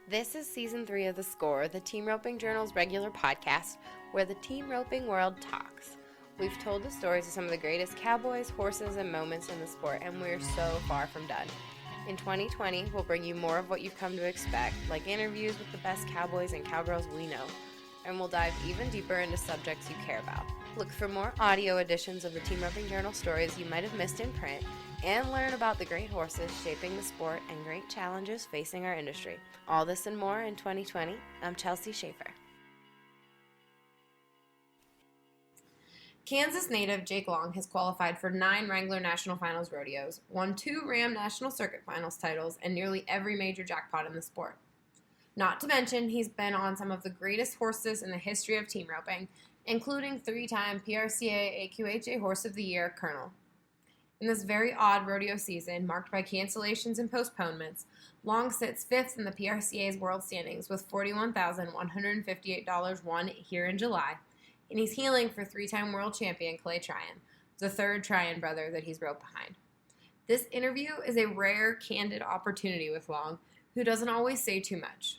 This is Season 3 of The Score, the Team Roping Journal's regular podcast, where the team roping world talks. We've told the stories of some of the greatest cowboys, horses, and moments in the sport, and we're so far from done. In 2020, we'll bring you more of what you've come to expect, like interviews with the best cowboys and cowgirls we know, and we'll dive even deeper into subjects you care about. Look for more audio editions of the Team Roping Journal stories you might have missed in print, and learn about the great horses shaping the sport and great challenges facing our industry. All this and more in 2020. I'm Chelsea Schaefer. Kansas native Jake Long has qualified for 9 Wrangler National Finals Rodeos, won 2 Ram National Circuit Finals titles, and nearly every major jackpot in the sport. Not to mention, he's been on some of the greatest horses in the history of team roping, including 3-time PRCA AQHA Horse of the Year, Colonel. In this very odd rodeo season, marked by cancellations and postponements, Long sits 5th in the PRCA's world standings with $41,158 won here in July, and he's healing for 3-time World Champion Clay Tryan, the 3rd Tryan brother that he's roped behind. This interview is a rare, candid opportunity with Long, who doesn't always say too much.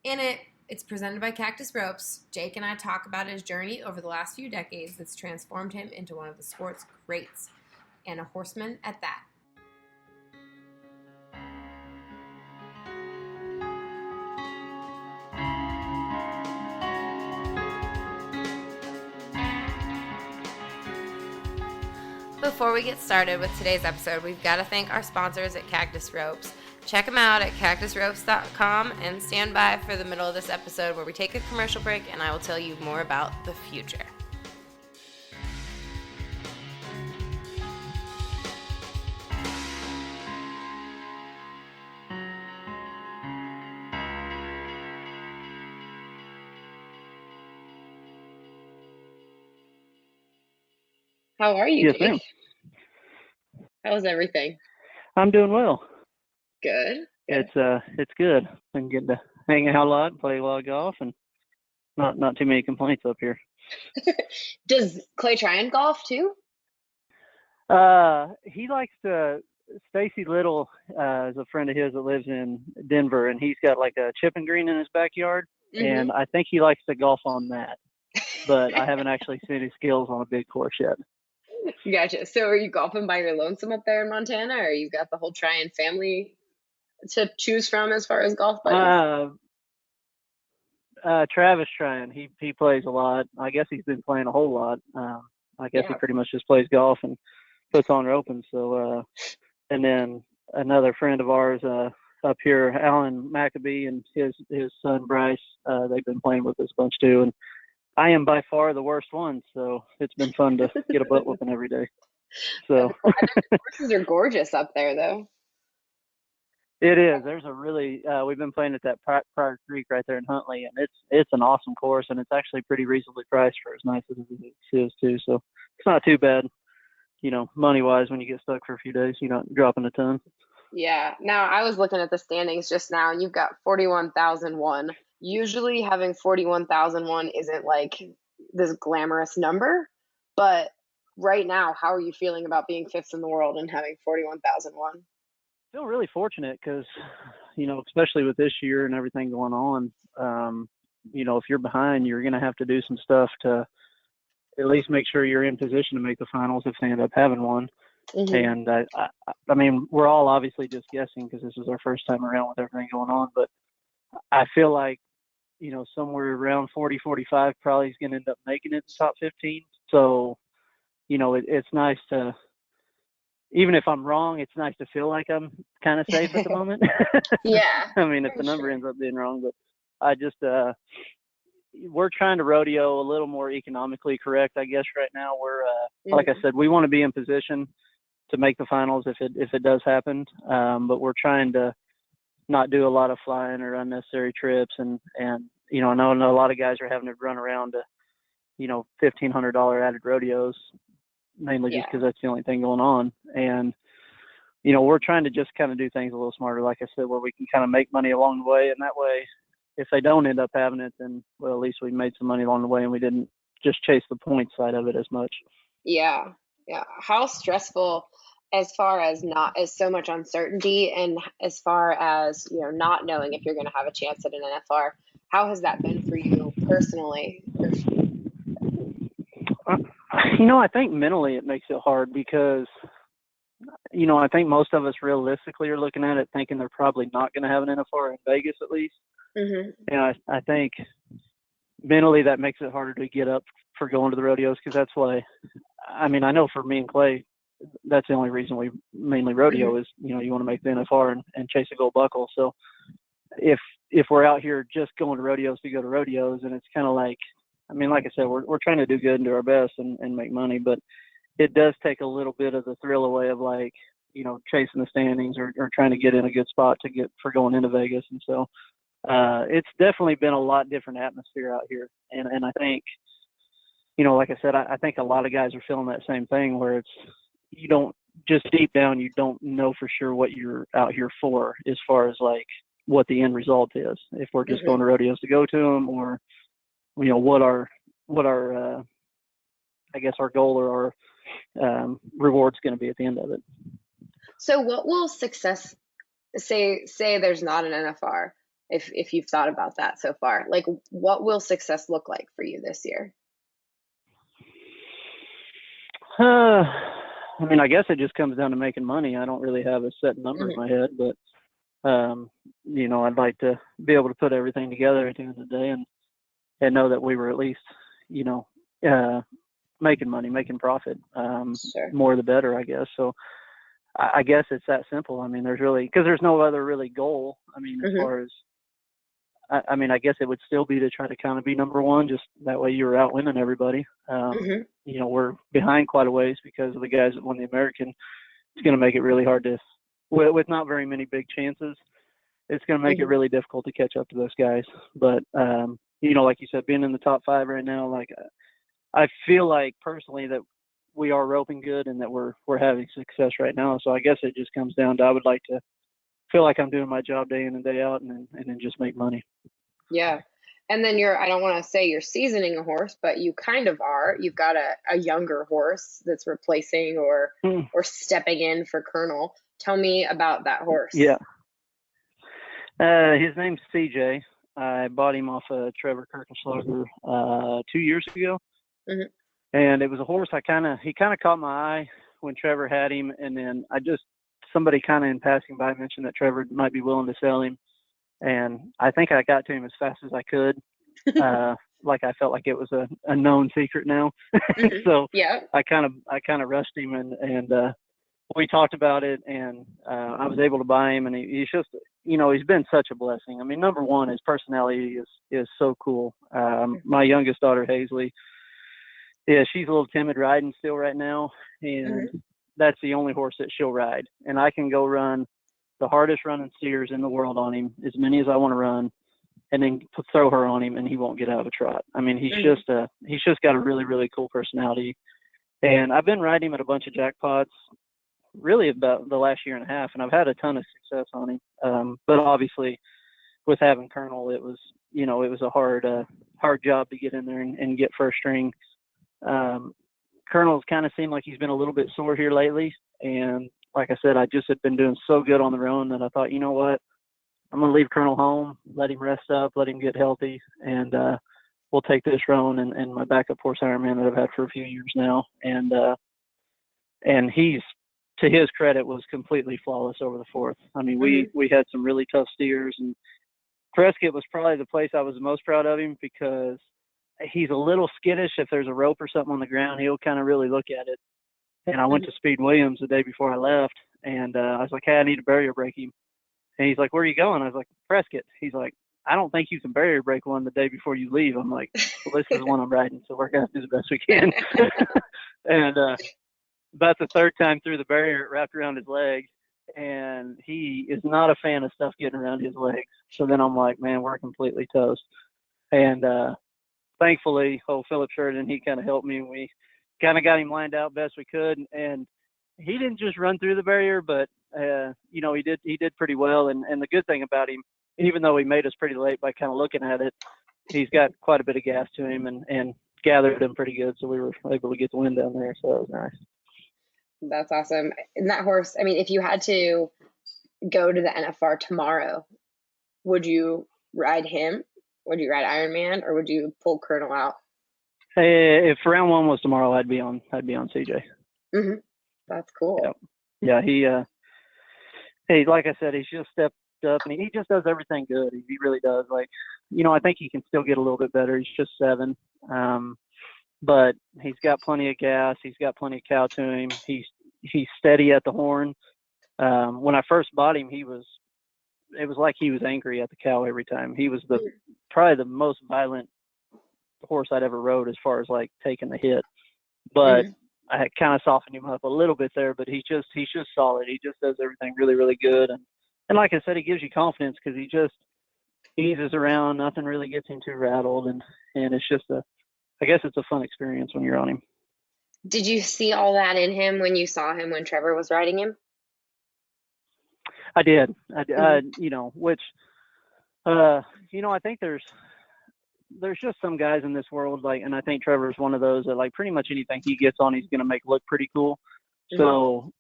In it, it's presented by Cactus Ropes. Jake and I talk about his journey over the last few decades that's transformed him into one of the sport's greats, and a horseman at that. Before we get started with today's episode, we've got to thank our sponsors at Cactus Ropes. Check them out at cactusropes.com and stand by for the middle of this episode where we take a commercial break and I will tell you more about the future. How are you, Yes, Jake? ma'am. How's everything? I'm doing well. Good. It's good. Been getting to hang out a lot, play a lot of golf, and not too many complaints up here. Does Clay Tryan golf too? He likes to. Stacy Little is a friend of his that lives in Denver, and he's got like a chipping green in his backyard, and I think he likes to golf on that. But I haven't actually seen his skills on a big course yet. Gotcha. So are you golfing by your lonesome up there in Montana, or you got the whole Tryan family to choose from as far as golf buddies? Travis Tryan, he plays a lot. I guess he's been playing a whole lot. I guess he pretty much just plays golf and puts on roping. So, and then another friend of ours up here, Alan Maccabee, and his son Bryce, they've been playing with us a bunch too. And I am by far the worst one, so it's been fun to get a butt whooping every day. So the horses are gorgeous up there, though. It is. There's a really we've been playing at that Prior Creek right there in Huntley, and it's an awesome course, and it's actually pretty reasonably priced for as nice as it is too. So it's not too bad, money wise when you get stuck for a few days. You're not dropping a ton. Yeah. Now I was looking at the standings just now, and you've got 41,001. Usually having 41,001 isn't like this glamorous number, but right now, how are you feeling about being 5th in the world and having 41,001? I feel really fortunate because, especially with this year and everything going on, if you're behind, you're going to have to do some stuff to at least make sure you're in position to make the finals if they end up having one. And I mean, we're all obviously just guessing because this is our first time around with everything going on, but I feel like, somewhere around 40, 45 probably is going to end up making it top 15. So, it's nice to, even if I'm wrong, it's nice to feel like I'm kind of safe at the moment. Yeah. I mean, if the number ends up being wrong, but I just, we're trying to rodeo a little more economically correct, I guess, right now. We're, like I said, we want to be in position to make the finals if it does happen. But we're trying to not do a lot of flying or unnecessary trips. And I know a lot of guys are having to run around to, $1,500 added rodeos, mainly just because that's the only thing going on. And, we're trying to just kind of do things a little smarter, like I said, where we can kind of make money along the way. And that way, if they don't end up having it, then, well, at least we made some money along the way and we didn't just chase the point side of it as much. Yeah. Yeah. How stressful as far as not as so much uncertainty, and as far as, not knowing if you're going to have a chance at an NFR, how has that been for you personally? I think mentally it makes it hard because, I think most of us realistically are looking at it thinking they're probably not going to have an NFR in Vegas at least. Mm-hmm. And I think mentally that makes it harder to get up for going to the rodeos, because that's why, I know for me and Clay, that's the only reason we mainly rodeo Mm-hmm. is, you want to make the NFR and chase a gold buckle. So if we're out here just going to rodeos to go to rodeos, and it's kind of like, like I said, we're trying to do good and do our best and make money, but it does take a little bit of the thrill away of, like, chasing the standings or trying to get in a good spot for going into Vegas. And so it's definitely been a lot different atmosphere out here. And I think, like I said, I think a lot of guys are feeling that same thing, where it's, you don't, just deep down, you don't know for sure what you're out here for, as far as like what the end result is. If we're just going to rodeos to go to them, or, what our I guess our goal or our reward's going to be at the end of it. So what will success, say there's not an NFR, if you've thought about that so far, like, what will success look like for you this year? I guess it just comes down to making money. I don't really have a set number in my head, but I'd like to be able to put everything together at the end of the day and know that we were at least, making money, making profit. Sure. More the better, I guess. So I guess it's that simple. There's really, because there's no other really goal. As far as, I guess it would still be to try to kind of be number one, just that way you were out winning everybody. We're behind quite a ways because of the guys that won the American. It's going to make it really hard to, with not very many big chances, it's going to make it really difficult to catch up to those guys. But, like you said, being in the top 5 right now, like, I feel like personally that we are roping good and that we're having success right now. So I guess it just comes down to, I would like to feel like I'm doing my job day in and day out, and then just make money. Yeah. And then I don't want to say you're seasoning a horse, but you kind of are. You've got a younger horse that's replacing or stepping in for Colonel. Tell me about that horse. Yeah. His name's CJ. I bought him off of Trevor Kirkenschlager 2 years ago. And it was a horse he kind of caught my eye when Trevor had him. And then somebody kind of in passing by mentioned that Trevor might be willing to sell him. And I think I got to him as fast as I could. Like, I felt like it was a known secret now. So yeah, I kind of rushed him and we talked about it, and I was able to buy him, and he's just, he's been such a blessing. Number one, his personality is so cool. My youngest daughter, Hazley, she's a little timid riding still right now, and that's the only horse that she'll ride. And I can go run the hardest running steers in the world on him, as many as I want to run, and then throw her on him, and he won't get out of a trot. He's just got a really, really cool personality. And I've been riding him at a bunch of jackpots really about the last year and a half, and I've had a ton of success on him. But obviously with having Colonel, it was a hard job to get in there and get first string. Colonel's kind of seemed like he's been a little bit sore here lately. And like I said, I just had been doing so good on the roan that I thought, you know what, I'm going to leave Colonel home, let him rest up, let him get healthy, and we'll take this roan and my backup horse Ironman that I've had for a few years now. And he's, to his credit, was completely flawless over the 4th. We had some really tough steers, and Prescott was probably the place I was the most proud of him, because he's a little skittish. If there's a rope or something on the ground, he'll kind of really look at it. And I went to Speed Williams the day before I left, and I was like, hey, I need to barrier break him. And he's like, where are you going? I was like, Prescott. He's like, I don't think you can barrier break one the day before you leave. I'm like, well, this is the one I'm riding, so we're going to do the best we can. And about the 3rd time through the barrier, it wrapped around his leg, and he is not a fan of stuff getting around his legs. So then I'm like, man, we're completely toast. And thankfully, Philip Sheridan, he kind of helped me, and we kind of got him lined out best we could. And he didn't just run through the barrier, but he did pretty well. And the good thing about him, even though he made us pretty late by kind of looking at it, he's got quite a bit of gas to him and gathered him pretty good. So we were able to get the win down there. So that was nice. That's awesome. And that horse, I mean, if you had to go to the NFR tomorrow, would you ride him? Would you ride Iron Man, or would you pull Colonel out? Hey, if round one was tomorrow, I'd be on CJ. Mm-hmm. That's cool. Yeah. Hey, like I said, he's just stepped up, and he just does everything good. He really does. Like, I think he can still get a little bit better. He's just 7, but he's got plenty of gas. He's got plenty of cow to him. He's steady at the horn. When I first bought him, it was like he was angry at the cow every time. He was probably the most violent horse I'd ever rode as far as like taking the hit. But I had kind of softened him up a little bit there, but he's just solid. He just does everything really, really good. And like I said, he gives you confidence because he just eases around. Nothing really gets him too rattled. And it's just I guess it's a fun experience when you're on him. Did you see all that in him when you saw him when Trevor was riding him? I did. Which, I think there's just some guys in this world, like, and I think Trevor's one of those that, like, pretty much anything he gets on, he's going to make look pretty cool. So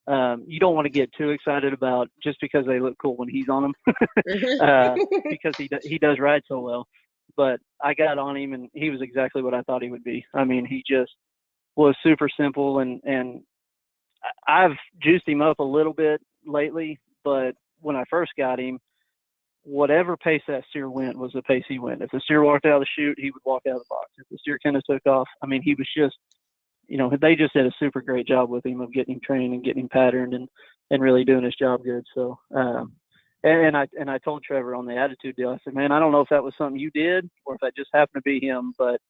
you don't want to get too excited about just because they look cool when he's on them, because he does ride so well. But I got on him, and he was exactly what I thought he would be. I mean, he just was super simple, and I've juiced him up a little bit lately, but when I first got him, whatever pace that steer went was the pace he went. If the steer walked out of the chute, he would walk out of the box. If the steer kind of took off, I mean, he was just, they just did a super great job with him of getting him trained and getting him patterned and really doing his job good. So, and I told Trevor on the attitude deal, I said, man, I don't know if that was something you did or if that just happened to be him, but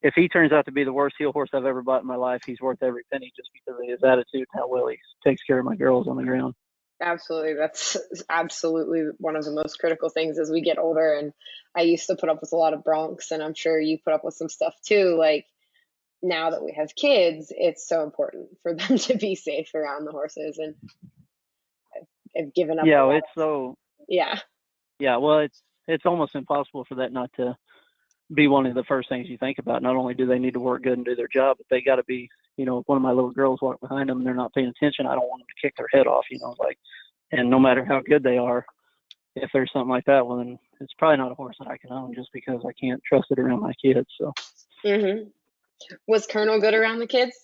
if he turns out to be the worst heel horse I've ever bought in my life, he's worth every penny just because of his attitude and how well he takes care of my girls on the ground. Absolutely. That's absolutely one of the most critical things as we get older. And I used to put up with a lot of broncs, and I'm sure you put up with some stuff too. Like, now that we have kids, it's so important for them to be safe around the horses. And I've given up. Yeah, it's so. Yeah. Yeah, well, it's almost impossible for that not to be one of the first things you think about. Not only do they need to work good and do their job, but they got to be, if one of my little girls walk behind them and they're not paying attention, I don't want them to kick their head off, and no matter how good they are, if there's something like that, well, then it's probably not a horse that I can own just because I can't trust it around my kids. So. Was Colonel good around the kids?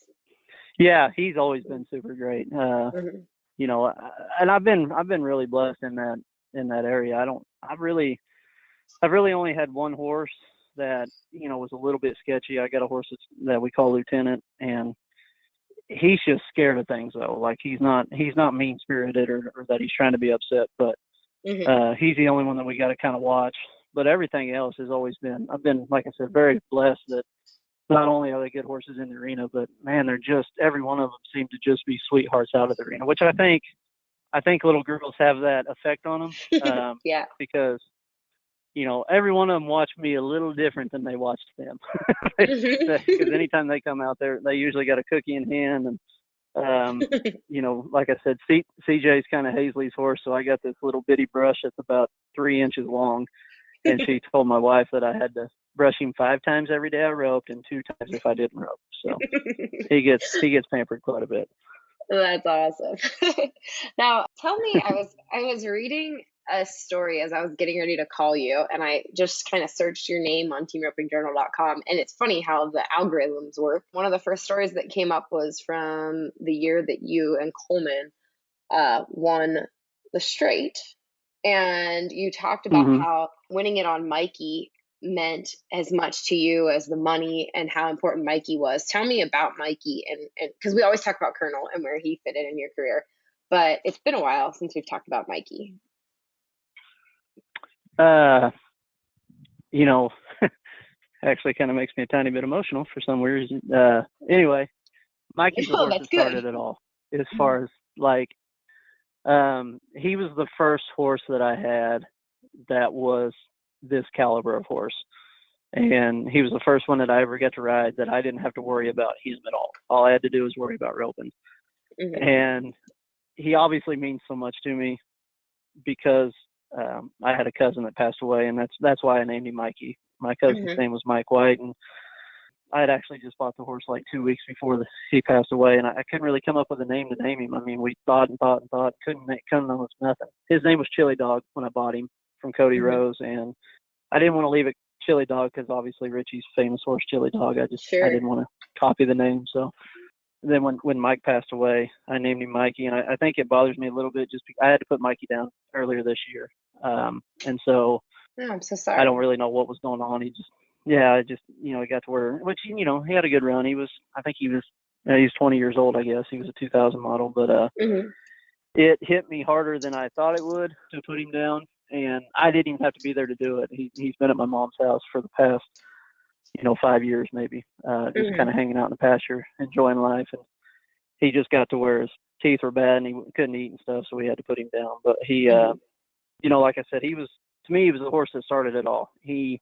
Yeah, he's always been super great. And I've been really blessed in that area. I've really only had one horse that, was a little bit sketchy. I got a horse that we call Lieutenant, and he's just scared of things though. Like, he's not mean spirited or that he's trying to be upset, but he's the only one that we got to kind of watch. But everything else has always been, I've been, like I said, very blessed that not only are they good horses in the arena, but man, they're just, every one of them seem to just be sweethearts out of the arena, which I think little girls have that effect on them. Yeah. Because, every one of them watch me a little different than they watch them. Because anytime they come out there, they usually got a cookie in hand. And, like I said, CJ's kind of Hazley's horse. So I got this little bitty brush that's about 3 inches long. And she told my wife that I had to brush him 5 times every day I roped and 2 times if I didn't rope. So he gets pampered quite a bit. That's awesome. Now, tell me, I was reading a story as I was getting ready to call you, and I just kind of searched your name on teamropingjournal.com, and it's funny how the algorithms work. One of the first stories that came up was from the year that you and Coleman won the straight, and you talked about how winning it on Mikey meant as much to you as the money and how important Mikey was. Tell me about Mikey, and because we always talk about Colonel and where he fitted in your career, but it's been a while since we've talked about Mikey. Actually kind of makes me a tiny bit emotional for some reason. Anyway, Mikey's the horse that started it all. As far as he was the first horse that I had that was this caliber of horse, and he was the first one that I ever got to ride that I didn't have to worry about him at all. All I had to do was worry about roping. And he obviously means so much to me because I had a cousin that passed away, and that's why I named him Mikey. My cousin's name was Mike White, and I had actually just bought the horse like 2 weeks before he passed away, and I couldn't really come up with a name to name him. I mean, we thought and thought and thought, couldn't come up with nothing. His name was Chili Dog when I bought him from Cody Rose, and I didn't want to leave it Chili Dog because obviously Richie's famous horse Chili Dog. I didn't want to copy the name. So then when Mike passed away, I named him Mikey, and I think it bothers me a little bit just because I had to put Mikey down earlier this year, and so I'm so sorry. I don't really know what was going on. He got to where, which he had a good run. He was 20 years old, I guess. He was a 2000 model, but it hit me harder than I thought it would to put him down. And I didn't even have to be there to do it. He's been at my mom's house for the past, 5 years maybe, just kind of hanging out in the pasture, enjoying life. And he just got to where his teeth were bad and he couldn't eat and stuff, so we had to put him down. But he, like I said, he was the horse that started it all. He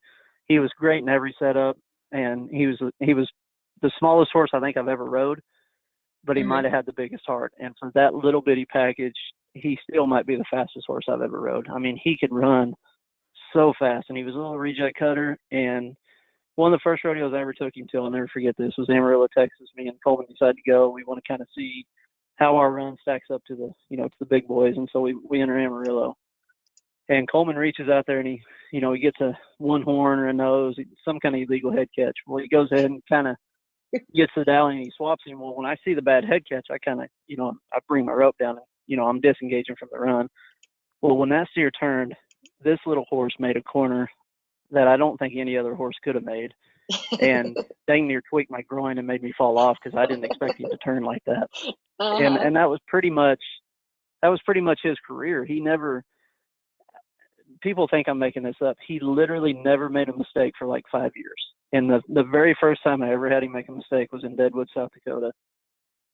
was great in every setup, and he was the smallest horse I think I've ever rode, but he might have had the biggest heart. And for that little bitty package, he still might be the fastest horse I've ever rode. I mean, he could run so fast, and he was a little reject cutter. And one of the first rodeos I ever took him to, I'll never forget this, was Amarillo, Texas. Me and Coleman decided to go. We want to kind of see how our run stacks up to to the big boys. And so we enter Amarillo. And Coleman reaches out there and he gets a one horn or a nose, some kind of illegal head catch. Well, he goes ahead and kind of gets the dial and he swaps him. Well, when I see the bad head catch, I kind of, I bring my rope down and, I'm disengaging from the run. Well, when that steer turned, this little horse made a corner that I don't think any other horse could have made. And dang near tweaked my groin and made me fall off because I didn't expect him to turn like that. And that was pretty much his career. He never, people think I'm making this up. He literally never made a mistake for like 5 years. And the very first time I ever had him make a mistake was in Deadwood, South Dakota.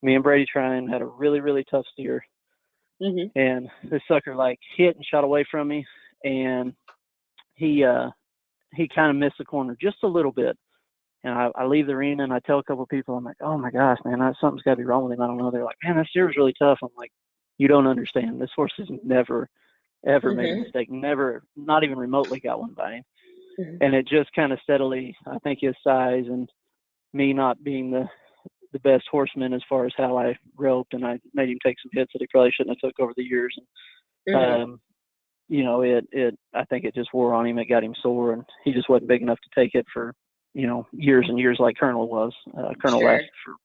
Me and Brady Tryan had a really, really tough steer. And this sucker like hit and shot away from me. And he kind of missed the corner just a little bit. And I leave the arena and I tell a couple of people, I'm like, oh my gosh, man, something's got to be wrong with him. I don't know. They're like, man, that steer was really tough. I'm like, you don't understand. This horse has never ever made a mistake, never, not even remotely got one by him. And it just kind of steadily, I think his size and me not being the best horseman as far as how I roped, and I made him take some hits that he probably shouldn't have took over the years. And, I think it just wore on him. It got him sore, and he just wasn't big enough to take it for, years and years like Colonel was. Colonel lasted for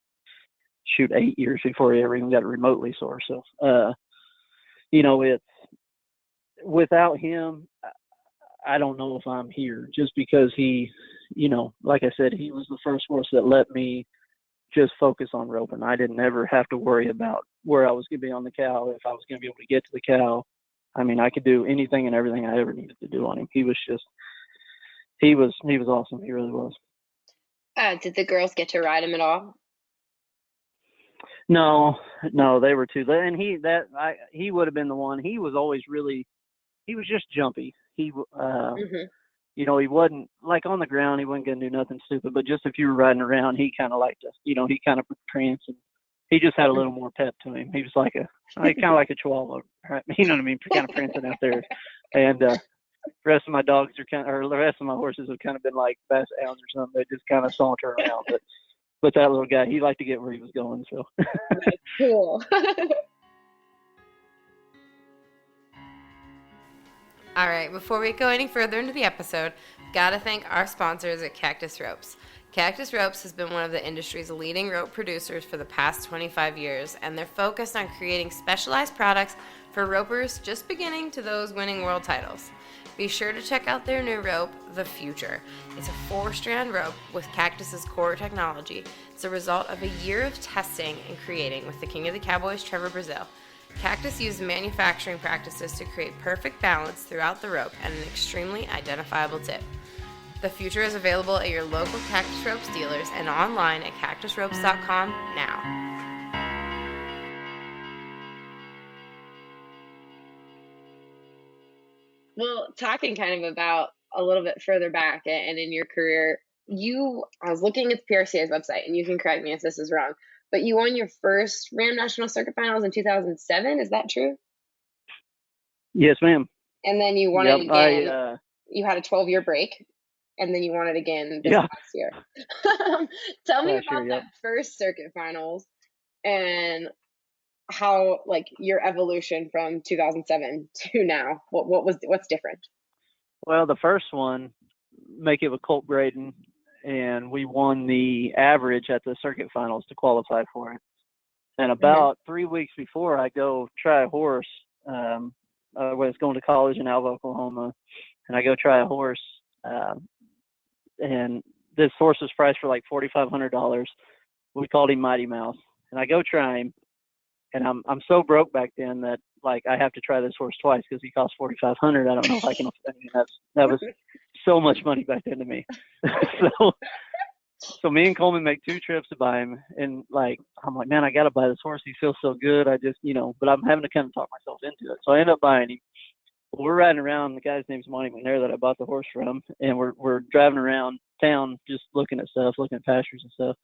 8 years before he ever even got remotely sore. So, it's, without him, I don't know if I'm here, just because he, like I said, he was the first horse that let me just focus on roping. I didn't ever have to worry about where I was going to be on the cow, if I was going to be able to get to the cow. I mean, I could do anything and everything I ever needed to do on him. He was awesome. He really was. Did the girls get to ride him at all? No, they were too. And he would have been the one. He was always he was just jumpy. He, he wasn't like on the ground. He wasn't going to do nothing stupid, but just if you were riding around, he kind of liked to, he kind of prance, and he just had a little more pep to him. He was kind of like a chihuahua, right? You know what I mean? Kind of prancing out there. And the rest of my dogs or the rest of my horses have kind of been like Basset Hounds or something. They just kind of saunter around. But that little guy, he liked to get where he was going. So cool. All right, before we go any further into the episode, gotta thank our sponsors at Cactus Ropes. Cactus Ropes has been one of the industry's leading rope producers for the past 25 years, and they're focused on creating specialized products for ropers just beginning to those winning world titles. Be sure to check out their new rope, The Future. It's a 4-strand rope with Cactus's core technology. It's a result of a year of testing and creating with the king of the cowboys, Trevor Brazil. Cactus used manufacturing practices to create perfect balance throughout the rope and an extremely identifiable tip. The Future is available at your local Cactus Ropes dealers and online at cactusropes.com now. Well, talking kind of about a little bit further back and in your career, I was looking at the PRCA's website, and you can correct me if this is wrong, but you won your first Ram National Circuit Finals in 2007. Is that true? Yes, ma'am. And then you won it again. You had a 12-year break, and then you won it again this Yeah, past year. Tell me last year. about Yep. that first circuit finals and how like your evolution from 2007 to now. What's different? Well, the first one, make it with Colt Braden, and we won the average at the circuit finals to qualify for it. And Hmm. about 3 weeks before, I go try a horse. I was going to college in Alva, Oklahoma, and I go try a horse. And this horse was priced for like $4,500. We called him Mighty Mouse, and I go try him, and I'm so broke back then that like I have to try this horse twice because he cost $4,500. I don't know if I can. I mean, that was so much money back then to me. so so me and Coleman make 2 trips to buy him, and like I'm like, man, I got to buy this horse. He feels so good. I just, but I'm having to kind of talk myself into it. So I end up buying him. We're riding around. The guy's name's Monty McNair that I bought the horse from, and we're driving around town just looking at stuff, looking at pastures and stuff.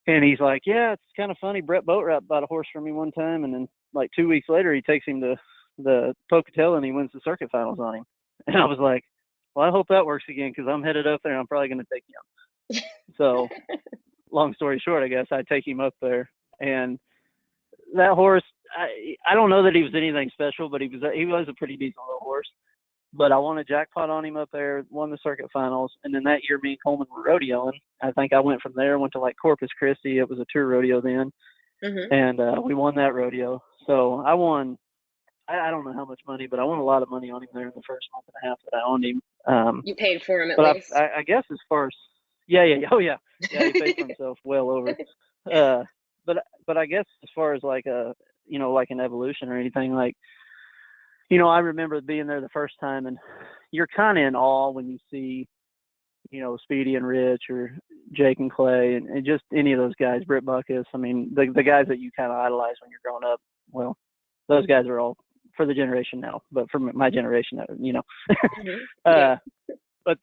And he's like, yeah, it's kind of funny. Brett Boatwright bought a horse from me one time, and then like 2 weeks later, he takes him to the Pocatello and he wins the circuit finals on him. And I was like, well, I hope that works again because I'm headed up there and I'm probably going to take him. So long story short, I guess I take him up there, and that horse, I don't know that he was anything special, but he was a pretty decent little horse. But I won a jackpot on him up there, won the circuit finals, and then that year me and Coleman were rodeoing. I think I went from there, went to like Corpus Christi. It was a tour rodeo then, Hmm. and we won that rodeo. So I won. I don't know how much money, but I won a lot of money on him there in the first month and a half that I owned him. You paid for him at But least. I guess as far as oh yeah, he paid for himself well over. Uh, but I guess as far as like like an evolution or anything, like I remember being there the first time, and you're kind of in awe when you see Speedy and Rich or Jake and Clay and just any of those guys, Britt Buckus. I mean the guys that you kind of idolize when you're growing up. Well, those guys are all for the generation now, but for my generation, Hmm. Yeah. uh,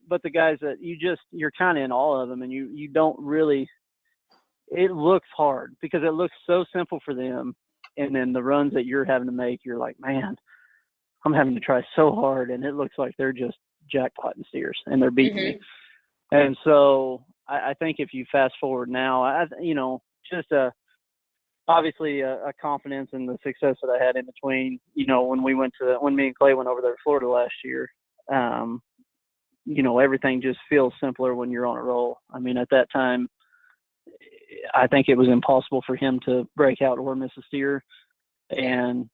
but the guys that you're kind of in awe of them, and you don't really. It looks hard because it looks so simple for them, and then the runs that you're having to make, you're like, man, I'm having to try so hard, and it looks like they're just jackpotting steers and they're beating me. Hmm. And so I think if you fast forward now, just obviously a confidence in the success that I had in between. When me and Clay went over there to Florida last year. Everything just feels simpler when you're on a roll. I mean, at that time, I think it was impossible for him to break out or miss a steer. And,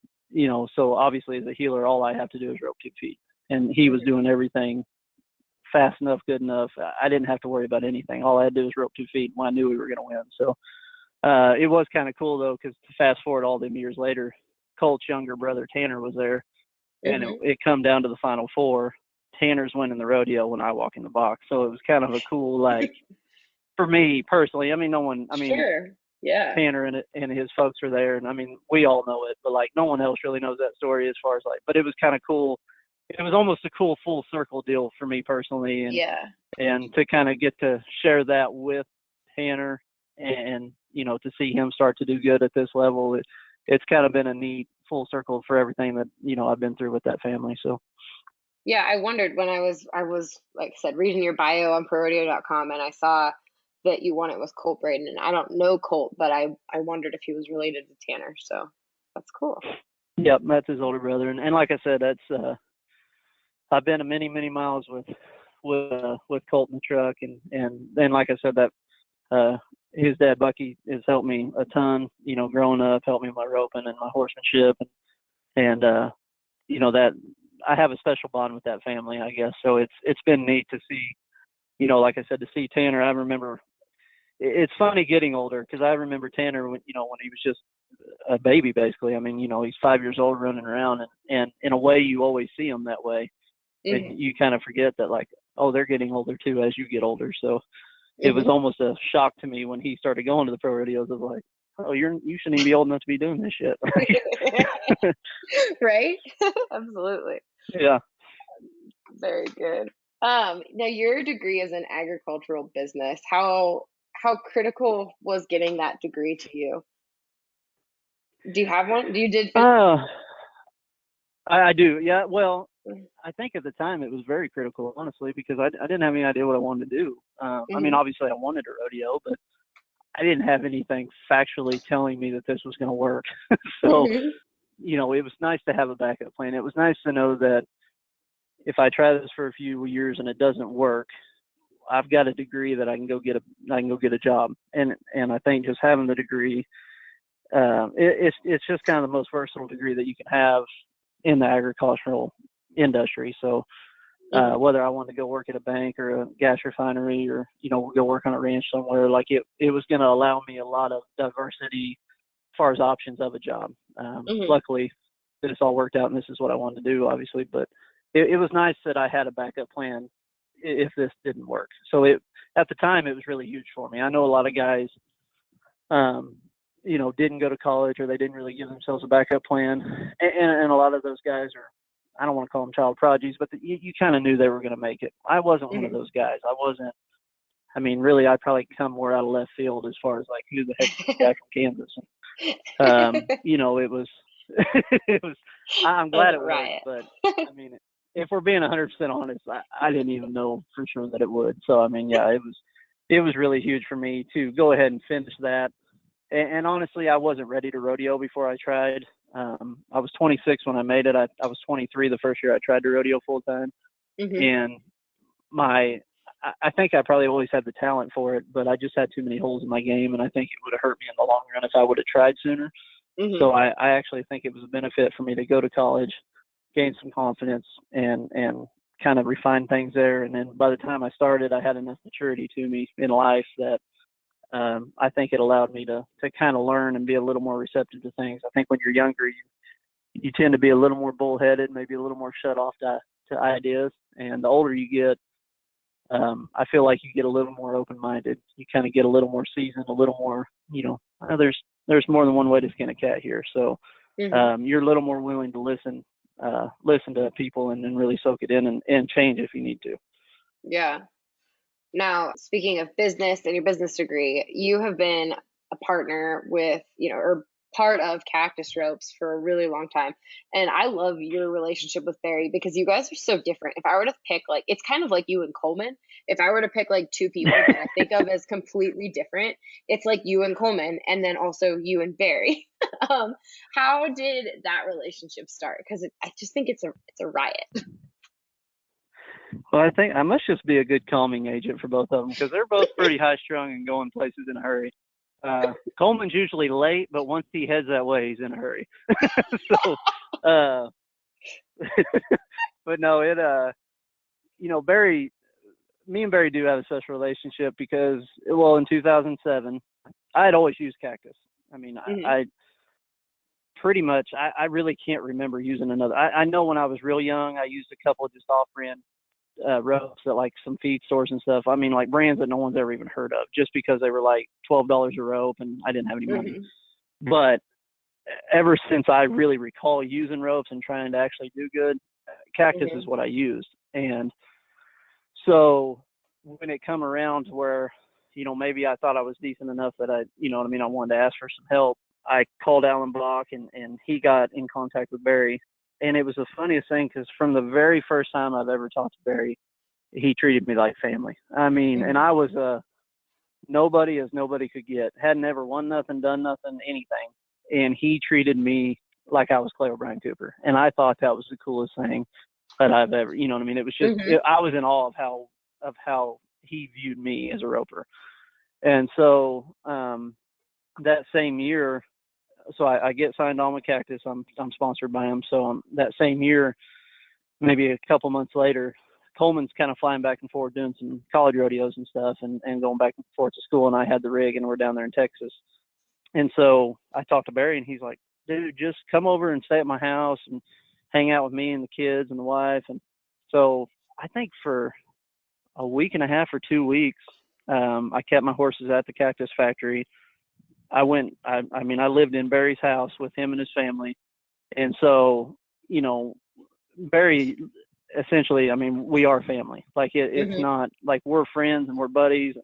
so obviously as a healer, all I have to do is rope 2 feet. And he was doing everything fast enough, good enough. I didn't have to worry about anything. All I had to do was rope 2 feet, and I knew we were going to win. So it was kind of cool, though, because to fast forward all them years later, Colt's younger brother, Tanner, was there. And Hmm. it come down to the final four. Tanner's winning the rodeo when I walk in the box. So it was kind of a cool, like, for me personally, Sure. Yeah. Tanner and his folks are there, and I mean, we all know it, but like no one else really knows that story as far as like, but it was kind of cool. It was almost a cool full circle deal for me personally, Yeah. and to kind of get to share that with Tanner and to see him start to do good at this level, it's kind of been a neat full circle for everything that I've been through with that family. So Yeah, I wondered when I was like I said reading your bio on ProRodeo.com, and I saw that you won it with Colt Braden, and I don't know Colt, but I wondered if he was related to Tanner, so that's cool. yep, that's his older brother, and like I said, that's I've been a many miles with Colt in the truck, and then like I said, that his dad Bucky has helped me a ton, growing up, helped me with my roping and my horsemanship, and that I have a special bond with that family, I guess. So it's been neat to see, like I said, to see Tanner. I remember it's funny getting older because I remember Tanner when when he was just a baby, basically. I mean, he's 5 years old running around, and in a way, you always see him that way, Hmm. and you kind of forget that, like, oh, they're getting older too as you get older. So it was Hmm. almost a shock to me when he started going to the pro rodeos. I was like, oh, you shouldn't even be old enough to be doing this shit. Right? Absolutely. Yeah. Very good. Now your degree is in agricultural business. How critical was getting that degree to you? Do you have one? You did finish? Uh, I do. Yeah. Well, I think at the time it was very critical, honestly, because I didn't have any idea what I wanted to do. I mean, obviously I wanted a rodeo, but I didn't have anything factually telling me that this was going to work. So, you know, it was nice to have a backup plan. It was nice to know that if I try this for a few years and it doesn't work, I've got a degree that I can go get a job. And I think just having the degree, it's just kind of the most versatile degree that you can have in the agricultural industry. So whether I wanted to go work at a bank or a gas refinery or, you know, go work on a ranch somewhere, like it was going to allow me a lot of diversity as far as options of a job. Luckily, this all worked out and this is what I wanted to do, obviously. But it was nice that I had a backup plan if this didn't work. So at the time, it was really huge for me. I know a lot of guys, you know, didn't go to college or they didn't really give themselves a backup plan. And a lot of those guys are, I don't want to call them child prodigies, but you kind of knew they were going to make it. I wasn't one of those guys. I mean, really, I'd probably come more out of left field as far as like who the heck is this guy from Kansas. And, you know, it was, I'm glad it worked, but I mean, if we're being 100% honest, I didn't even know for sure that it would. So, I mean, yeah, it was really huge for me to go ahead and finish that. And honestly, I wasn't ready to rodeo before I tried. I was 26 when I made it. I was 23 the first year I tried to rodeo full time. And I think I probably always had the talent for it, but I just had too many holes in my game. And I think it would have hurt me in the long run if I would have tried sooner. So I actually think it was a benefit for me to go to college, gain some confidence and kind of refine things there. And then by the time I started, I had enough maturity to me in life that I think it allowed me to kind of learn and be a little more receptive to things. I think when you're younger, you tend to be a little more bullheaded, maybe a little more shut off to ideas. And the older you get, I feel like you get a little more open-minded. You kind of get a little more seasoned, a little more, you know, there's more than one way to skin a cat here. So you're a little more willing to listen to people and really soak it in and change if you need to. Yeah. Now, speaking of business and your business degree, you have been a partner with, you know, or part of Cactus Ropes for a really long time. And I love your relationship with Barry because you guys are so different. If I were to pick, like, it's kind of like you and Coleman. If I were to pick like two people that I think of as completely different, it's like you and Coleman and then also you and Barry. How did that relationship start? Because I just think it's a riot. Well, I think I must just be a good calming agent for both of them because they're both pretty high strung and going places in a hurry. Coleman's usually late, but once he heads that way, he's in a hurry. So, but no, you know, me and Barry do have a special relationship because, well, in 2007, I had always used Cactus. I mean, I pretty much, I really can't remember using another. I know when I was real young, I used a couple of just off-brand ropes at like some feed stores and stuff. I mean, like brands that no one's ever even heard of just because they were like $12 a rope and I didn't have any money. But ever since I really recall using ropes and trying to actually do good, Cactus is what I used. And so when it come around to where, you know, maybe I thought I was decent enough that I, you know what I mean, I wanted to ask for some help, I called Alan Block and he got in contact with Barry. And it was the funniest thing because from the very first time I've ever talked to Barry, he treated me like family. I mean, and I was nobody as nobody could get. Hadn't ever won nothing, done nothing, anything. And he treated me like I was Clay O'Brien Cooper. And I thought that was the coolest thing that I've ever, you know what I mean? It was just, I was in awe of how he viewed me as a roper. And so that same year, so I get signed on with Cactus. I'm sponsored by him. So that same year, maybe a couple months later, Coleman's kind of flying back and forth doing some college rodeos and stuff and going back and forth to school. And I had the rig and we're down there in Texas. And so I talked to Barry and he's like, dude, just come over and stay at my house and hang out with me and the kids and the wife. And so I think for a week and a half or 2 weeks, I kept my horses at the Cactus factory. I lived in Barry's house with him and his family. And so, you know, Barry, essentially, I mean, we are family. Like it's not like we're friends and we're buddies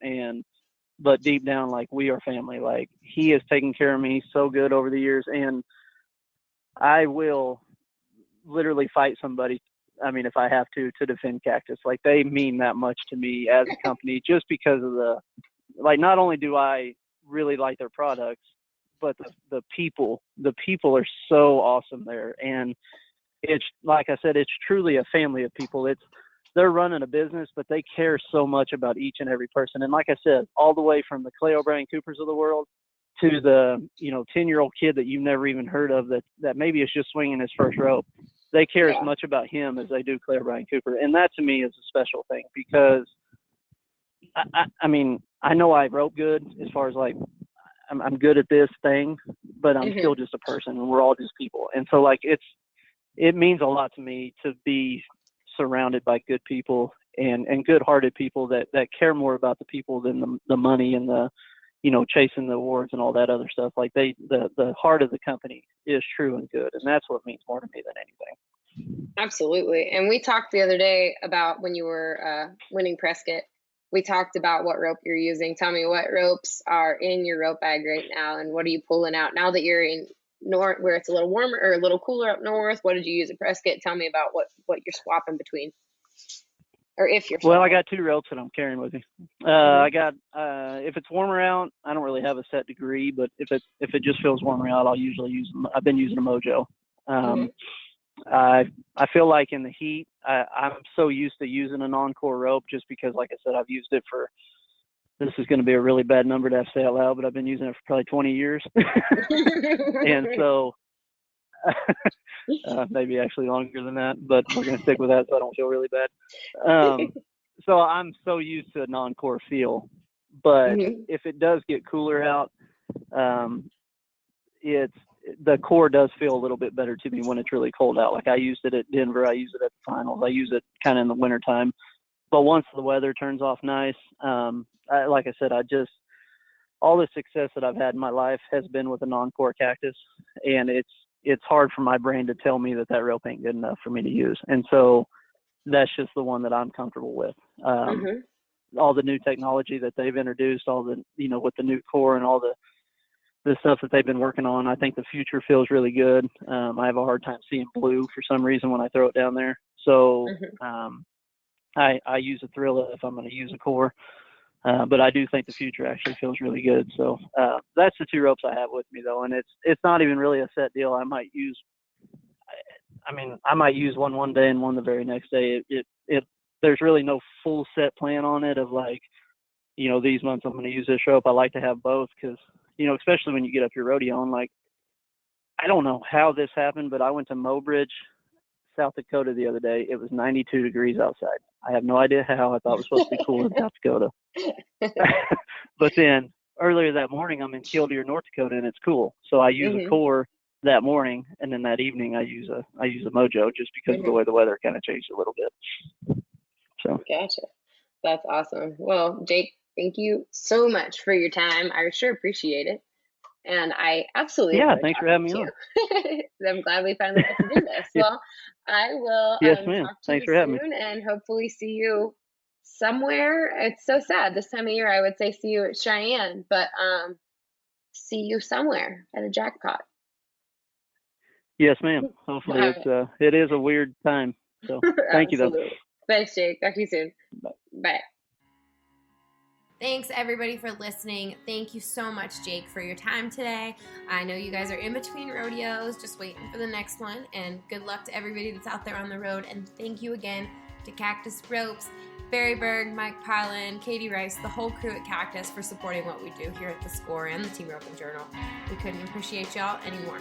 but deep down, like we are family. Like he has taken care of me so good over the years. And I will literally fight somebody. I mean, if I have to defend Cactus, like they mean that much to me as a company, just because of not only do I really like their products, but the people are so awesome there. And it's, like I said, it's truly a family of people. They're running a business, but they care so much about each and every person. And like I said, all the way from the Clay O'Brien Coopers of the world to the, 10-year-old kid that you've never even heard of that maybe is just swinging his first rope. They care as much about him as they do Clay O'Brien Cooper. And that to me is a special thing, because I mean, I know I rope good as far as like, I'm good at this thing, but I'm still just a person, and we're all just people. And so like, it means a lot to me to be surrounded by good people and good-hearted people that care more about the people than the money and the, chasing the awards and all that other stuff. Like the heart of the company is true and good. And that's what means more to me than anything. Absolutely. And we talked the other day about when you were winning Prescott, we talked about what rope you're using. Tell me what ropes are in your rope bag right now, and what are you pulling out now that you're in north, where it's a little warmer or a little cooler up north? What did you use at Prescott? Tell me about what you're swapping between, or if you're swapping. Well, I got 2 ropes that I'm carrying with me. I got if it's warmer out, I don't really have a set degree, but if it just feels warmer out, I'll usually use them. I've been using a Mojo. I feel like in the heat, I'm so used to using an Encore rope, just because, like I said, I've used it for, this is going to be a really bad number to have to say out loud, but I've been using it for probably 20 years. And so maybe actually longer than that, but we're going to stick with that so I don't feel really bad. So I'm so used to a non-core feel, but if it does get cooler out, the core does feel a little bit better to me when it's really cold out. Like I used it at Denver, I used it at the finals, I use it kind of in the wintertime. But once the weather turns off nice, like I said, all the success that I've had in my life has been with a non-core Cactus, and it's hard for my brain to tell me that rope ain't good enough for me to use. And so that's just the one that I'm comfortable with. All the new technology that they've introduced, all the, with the new core and all the stuff that they've been working on, I think the future feels really good. I have a hard time seeing blue for some reason when I throw it down there. So I use a Thrilla if I'm going to use a core. But I do think the future actually feels really good. So that's the 2 ropes I have with me, though, and it's not even really a set deal. I might use one day and one the very next day. There's really no full set plan on it of like, these months I'm going to use this rope. I like to have both because, especially when you get up your rodeo, and like, I don't know how this happened, but I went to Mobridge, South Dakota the other day. It was 92 degrees outside. I have no idea how. I thought it was supposed to be cool in South Dakota. But then earlier that morning, I'm in Killdeer, North Dakota, and it's cool. So I use a core that morning, and then that evening I use a Mojo, just because of the way the weather kind of changed a little bit. So gotcha. That's awesome. Well, Jake, thank you so much for your time. I sure appreciate it. And I absolutely thanks for having me on. I'm glad we finally got to do this. Well, I will yes, ma'am. talk to thanks you for having soon me. and hopefully see you somewhere. It's so sad this time of year. I would say see you at Cheyenne, but see you somewhere at a jackpot. Yes, ma'am. Hopefully it is a weird time. So thank you though. Thanks, Jake. Talk to you soon. Bye. Thanks, everybody, for listening. Thank you so much, Jake, for your time today. I know you guys are in between rodeos, just waiting for the next one. And good luck to everybody that's out there on the road. And thank you again to Cactus Ropes, Barry Berg, Mike Pollan, Katie Rice, the whole crew at Cactus for supporting what we do here at The Score and the Team Roping Journal. We couldn't appreciate y'all anymore.